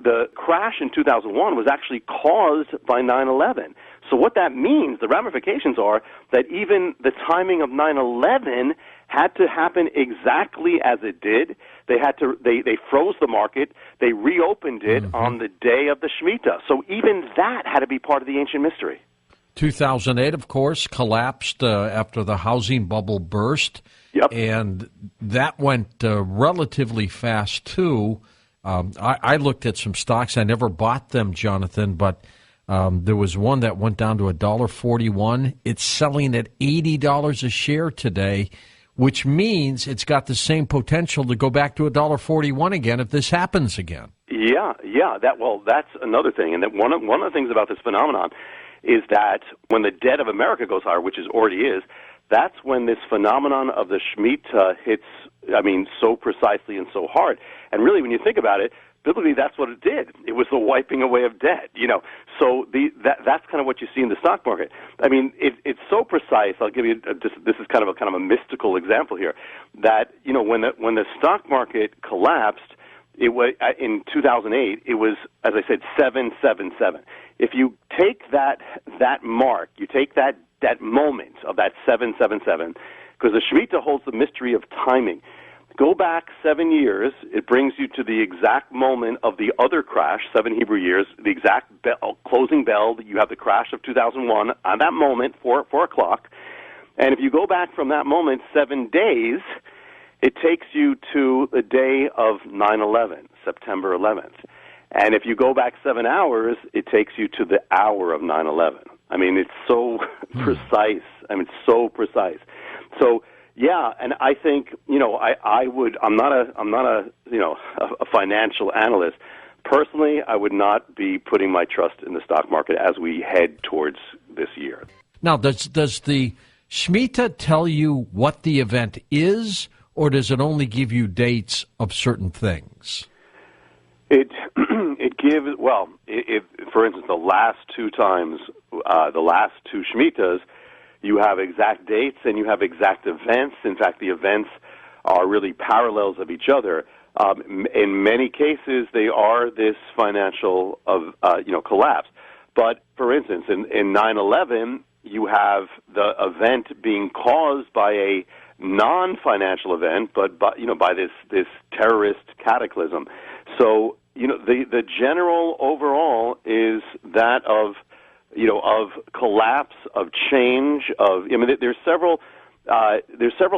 the crash in 2001 was actually caused by 9/11. So what that means, the ramifications are that even the timing of 9/11 had to happen exactly as it did. They froze the market. They reopened it on the day of the Shemitah. So even that had to be part of the ancient mystery. 2008, of course, collapsed after the housing bubble burst. Yep. And that went relatively fast, too. I looked at some stocks. I never bought them, Jonathan, but there was one that went down to $1.41. It's selling at $80 a share today, which means it's got the same potential to go back to $1.41 again if this happens again. Yeah. That's another thing. And that one of the things about this phenomenon is that when the debt of America goes higher, which it already is, that's when this phenomenon of the Shemitah hits, so precisely and so hard. And really, when you think about it, biblically, that's what it did. It was the wiping away of debt, So that's kind of what you see in the stock market. It's so precise. I'll give you this is kind of a mystical example here. That when the stock market collapsed, it was in 2008. It was, as I said, 777. If you take that mark, you take that moment of that 777, because the Shemitah holds the mystery of timing. Go back 7 years, it brings you to the exact moment of the other crash, 7 Hebrew years, the exact closing bell. You have the crash of 2001 on that moment, 4 o'clock. And if you go back from that moment 7 days, it takes you to the day of 9/11, September 11th. And if you go back 7 hours, it takes you to the hour of 9/11. It's so precise. So precise. So, yeah, and I think, I'm not a financial analyst. Personally, I would not be putting my trust in the stock market as we head towards this year. Now, does the Shemitah tell you what the event is, or does it only give you dates of certain things? It gives, if, for instance, the last two times, the last two Shemitahs, you have exact dates and you have exact events. In fact, the events are really parallels of each other. In many cases, they are this financial collapse. But, for instance, in 9/11, you have the event being caused by a non-financial event, but by this terrorist cataclysm. So, the general overall is that of collapse, of change, there's several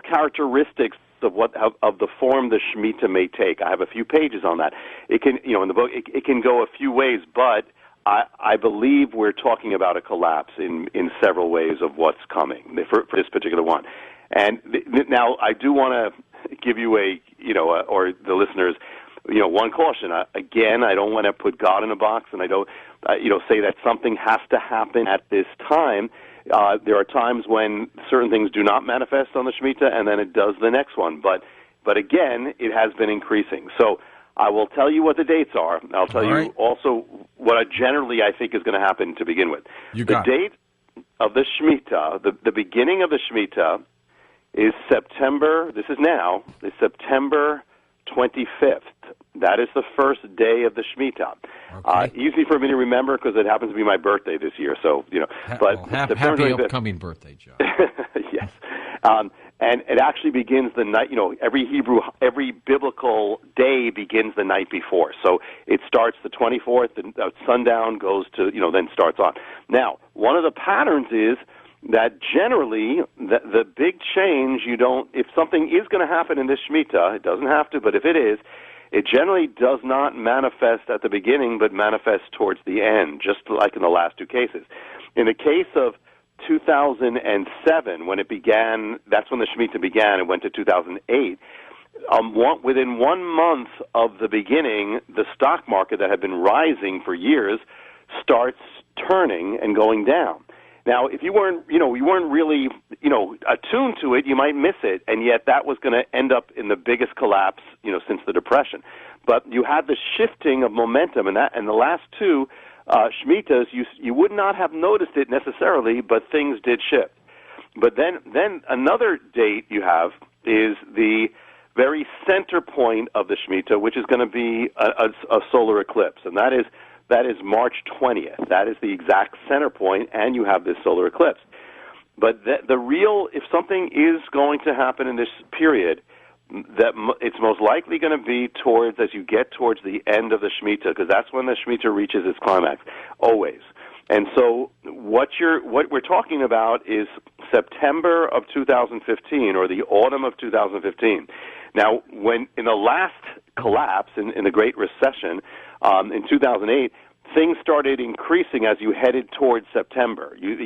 characteristics of the form the Shemitah may take. I have a few pages on that. It can, in the book, it can go a few ways, but I believe we're talking about a collapse in several ways of what's coming for this particular one. And now I do want to give you or the listeners, one caution. Again, I don't want to put God in a box, and I don't, say that something has to happen at this time. There are times when certain things do not manifest on the Shemitah, and then it does the next one. But again, it has been increasing. So I will tell you what the dates are. I'll tell you also what generally I think is going to happen to begin with. The date of the Shemitah, the beginning of the Shemitah, is September. This is now. It's September 25th. That is the first day of the Shemitah. Okay. Easy for me to remember because it happens to be my birthday this year. So happy upcoming birthday, John. Yes, and it actually begins the night. Every biblical day begins the night before. So it starts the 24th, and sundown goes to then starts on. Now, one of the patterns is that generally the big change if something is going to happen in this Shemitah, it doesn't have to, but if it is, it generally does not manifest at the beginning, but manifests towards the end, just like in the last two cases. In the case of 2007, when it began, that's when the Shemitah began. It went to 2008. Within 1 month of the beginning, the stock market that had been rising for years starts turning and going down. Now, if you weren't really, attuned to it, you might miss it, and yet that was going to end up in the biggest collapse, since the Depression. But you had the shifting of momentum, and the last two Shemitahs, you would not have noticed it necessarily, but things did shift. But then another date you have is the very center point of the Shemitah, which is going to be a solar eclipse, and that is March 20th. That is the exact center point, and you have this solar eclipse. But the real, if something is going to happen in this period, that it's most likely going to be towards, as you get towards the end of the Shemitah, because that's when the Shemitah reaches its climax, always. And so what we're talking about is September of 2015, or the autumn of 2015. Now, when in the last collapse in the Great Recession in 2008, things started increasing as you headed towards September. You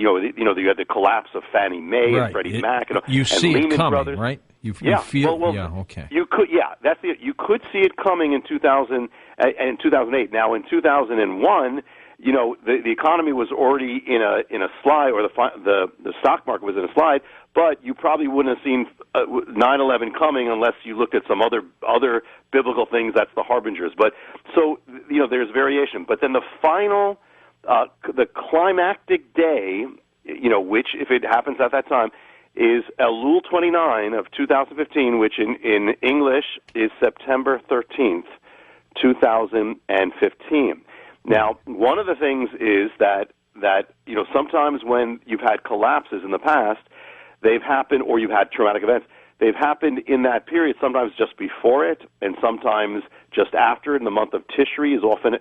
had the collapse of Fannie Mae and Freddie Mac and Lehman it coming, Brothers. Right? You feel, okay. You could, that's it. You could see it coming in 2008. Now, in 2001. The economy was already in a slide, or the stock market was in a slide, but you probably wouldn't have seen 9/11 coming unless you looked at some other biblical things. That's the harbingers. But so there's variation. But then the final, the climactic day, which if it happens at that time, is Elul 29 of 2015, which in English is September 13th, 2015. Now, one of the things is that sometimes when you've had collapses in the past, they've happened, or you've had traumatic events, they've happened in that period, sometimes just before it, and sometimes just after it. And the month of Tishri is often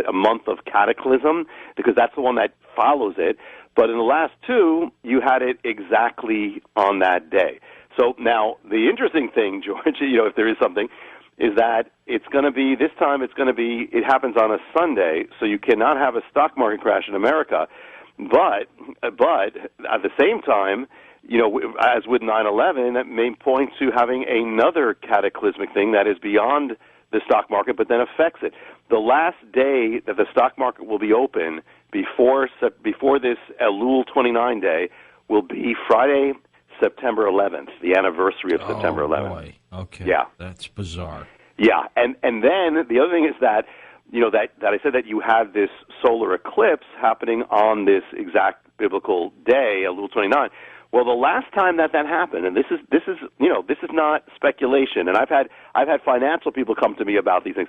a month of cataclysm, because that's the one that follows it. But in the last two, you had it exactly on that day. So now, the interesting thing, George, if there is something, is that it's going to be, this time it happens on a Sunday, so you cannot have a stock market crash in America. But at the same time, as with 9/11, that may point to having another cataclysmic thing that is beyond the stock market, but then affects it. The last day that the stock market will be open before this Elul 29 day will be Friday, September 11th, the anniversary of September 11th. Boy. Okay. Yeah. That's bizarre. Yeah, and then the other thing is that, that I said that you have this solar eclipse happening on this exact biblical day, Elul 29. Well, the last time that happened, and this is not speculation, and I've had financial people come to me about these things.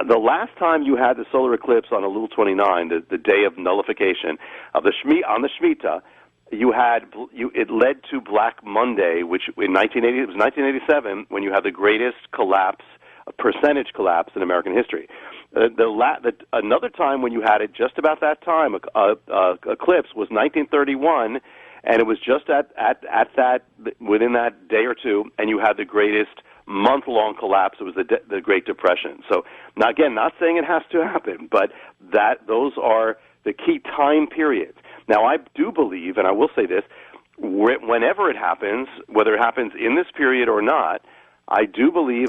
The last time you had the solar eclipse on Elul 29, the day of nullification of the Shemitah, it led to Black Monday, which it was 1987 when you had the greatest percentage collapse in American history. Another time when you had it just about that time, eclipse, was 1931, and it was just at that, within that day or two, and you had the greatest month-long collapse. It was the Great Depression. So, not saying it has to happen, but those are the key time periods. Now, I do believe, and I will say this, whenever it happens, whether it happens in this period or not, I do believe,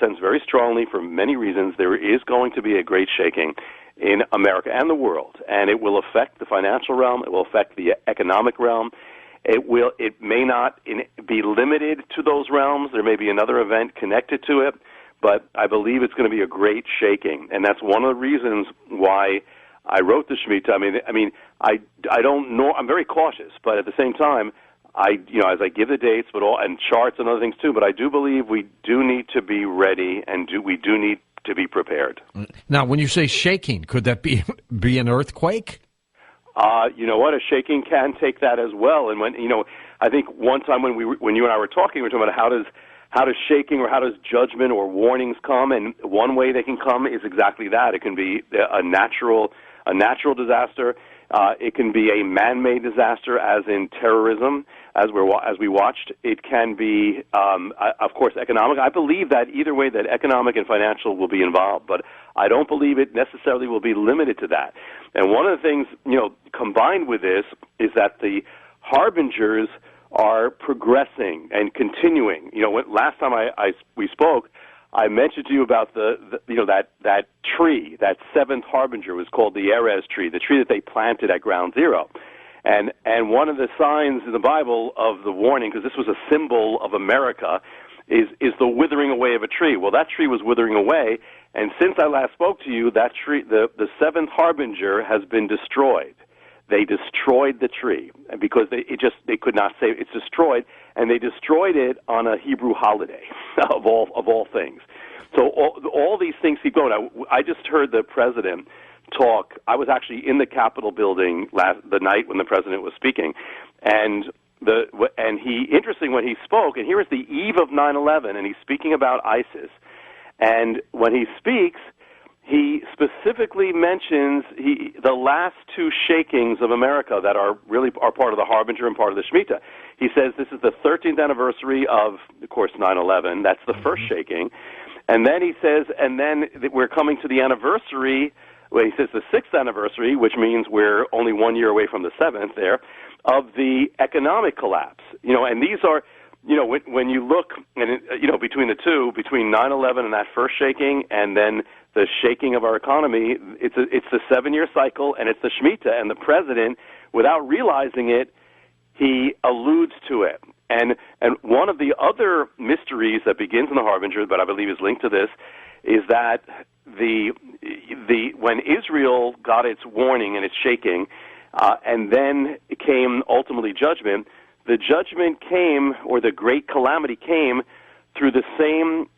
sense very strongly for many reasons, there is going to be a great shaking in America and the world, and it will affect the financial realm, it will affect the economic realm. It may not be limited to those realms. There may be another event connected to it, but I believe it's going to be a great shaking, and that's one of the reasons why I wrote the Shemitah. I don't know. I'm very cautious, but at the same time, as I give the dates, and charts and other things too. But I do believe we do need to be ready, and we do need to be prepared. Now, when you say shaking, could that be an earthquake? You know what? A shaking can take that as well. And I think one time when you and I were talking, we were talking about how does shaking or how does judgment or warnings come, and one way they can come is exactly that. It can be a natural disaster. It can be a man-made disaster, as in terrorism, as we watched. It can be, of course, economic. I believe that either way, that economic and financial will be involved, but I don't believe it necessarily will be limited to that. And one of the things, combined with this, is that the harbingers are progressing and continuing. Last time we spoke, I mentioned to you about that tree, that seventh harbinger was called the Erez tree, the tree that they planted at Ground Zero. And one of the signs in the Bible of the warning, because this was a symbol of America, is the withering away of a tree. Well, that tree was withering away, and since I last spoke to you, that tree, the seventh harbinger, has been destroyed. they destroyed the tree because they could not save it. It's destroyed, and they destroyed it on a Hebrew holiday of all things. So all these things keep going. I just heard the president talk. I was actually in the Capitol building the night when the president was speaking, and he interesting when he spoke. And here is the eve of 9/11, and he's speaking about ISIS. And when he speaks, he specifically mentions the last two shakings of America that are part of the Harbinger and part of the Shemitah. He says this is the 13th anniversary of course, 9/11. That's the first shaking. And then he says, and then we're coming to the anniversary. Well, he says the 6th anniversary, which means we're only 1 year away from the 7th there, of the economic collapse. And these are, when you look, and between the two, between 9/11 and that first shaking, and then the shaking of our economy, it's the 7-year cycle, and it's the Shemitah, and the president, without realizing it, he alludes to it. And one of the other mysteries that begins in the Harbinger, but I believe is linked to this, is that when Israel got its warning and its shaking, and then it came ultimately judgment, the judgment came, or the great calamity came, through the same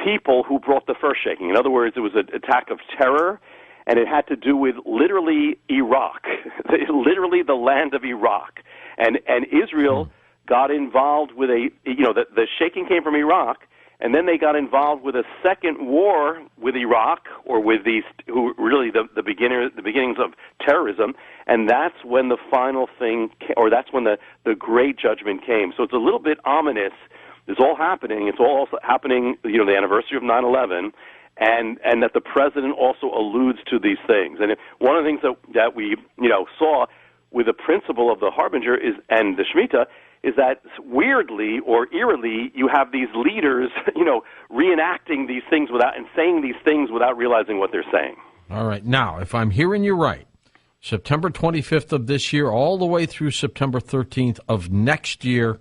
people who brought the first shaking. In other words, it was an attack of terror, and it had to do with literally Iraq, literally the land of Iraq. And Israel got involved with the shaking came from Iraq, and then they got involved with a second war with Iraq, or with these who really the beginnings of terrorism, and that's when the final thing, or that's when the great judgment came. So it's a little bit ominous. It's all happening. It's all also happening. The anniversary of 9/11, and that the president also alludes to these things. And one of the things that we saw with the principle of the Harbinger and the Shemitah is that weirdly or eerily, you have these leaders, reenacting these things and saying these things without realizing what they're saying. All right. Now, if I'm hearing you right, September 25th of this year, all the way through September 13th of next year,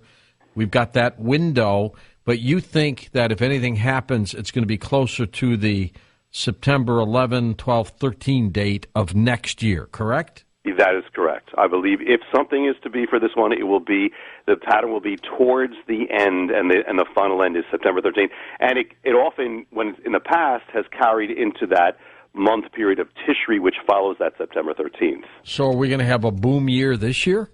we've got that window. But you think that if anything happens, it's going to be closer to the September 11, 12, 13 date of next year, correct? That is correct. I believe if something is to be for this one, the pattern will be towards the end, and the final end is September 13th. And it often, when in the past, has carried into that month period of Tishri, which follows that September 13th. So are we going to have a boom year this year?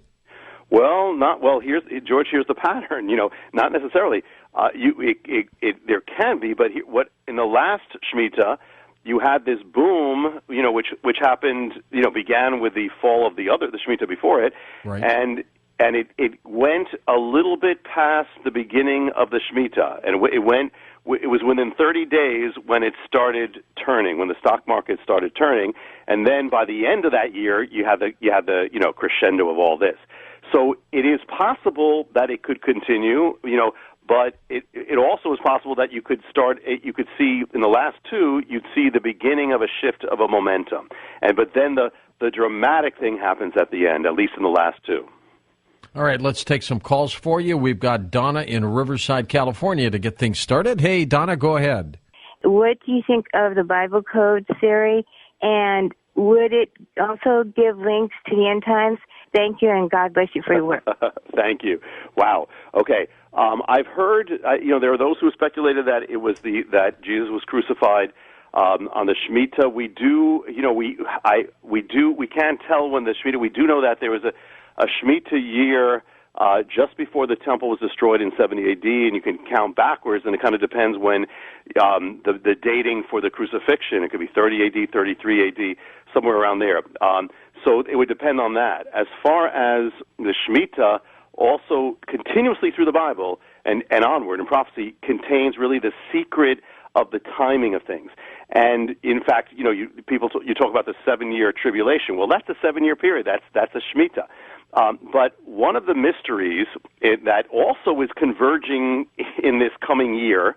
Well, here's the pattern. Not necessarily. There can be, but what in the last Shemitah, you had this boom, which happened, began with the fall of the Shemitah before it, right. and it went a little bit past the beginning of the Shemitah, and it was within 30 days when it started turning, when the stock market started turning, and then by the end of that year, you had the crescendo of all this. So it is possible that it could continue, but it also is possible that you could see in the last two, you'd see the beginning of a shift of a momentum. But then the dramatic thing happens at the end, at least in the last two. All right, let's take some calls for you. We've got Donna in Riverside, California to get things started. Hey, Donna, go ahead. What do you think of the Bible Code theory? And would it also give links to the end times? Thank you, and God bless you for your work. Thank you. Wow. Okay. I've heard, there are those who speculated that it was that Jesus was crucified on the Shemitah. We can't tell when the Shemitah. We do know that there was a Shemitah year just before the temple was destroyed in 70 AD, and you can count backwards, and it kind of depends when the dating for the crucifixion. It could be 30 AD, 33 AD, somewhere around there. So it would depend on that. As far as the Shemitah, also continuously through the Bible and onward in prophecy, contains really the secret of the timing of things. And in fact, you talk about the 7-year tribulation. Well, that's a 7-year period. That's a Shemitah. But one of the mysteries that also is converging in this coming year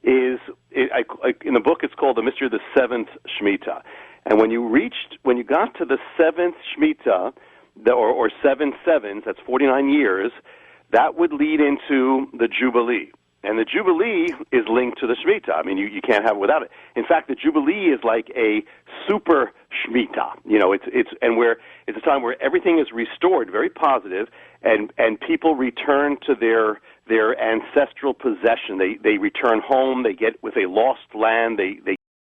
is, in the book, it's called The Mystery of the Seventh Shemitah. And when you got to the seventh Shemitah, or 7 sevens, that's 49 years, that would lead into the Jubilee. And the Jubilee is linked to the Shemitah. I mean, you can't have it without it. In fact, the Jubilee is like a super Shemitah. You know, it's a time where everything is restored, very positive, and people return to their ancestral possession. They return home. They get with a lost land. They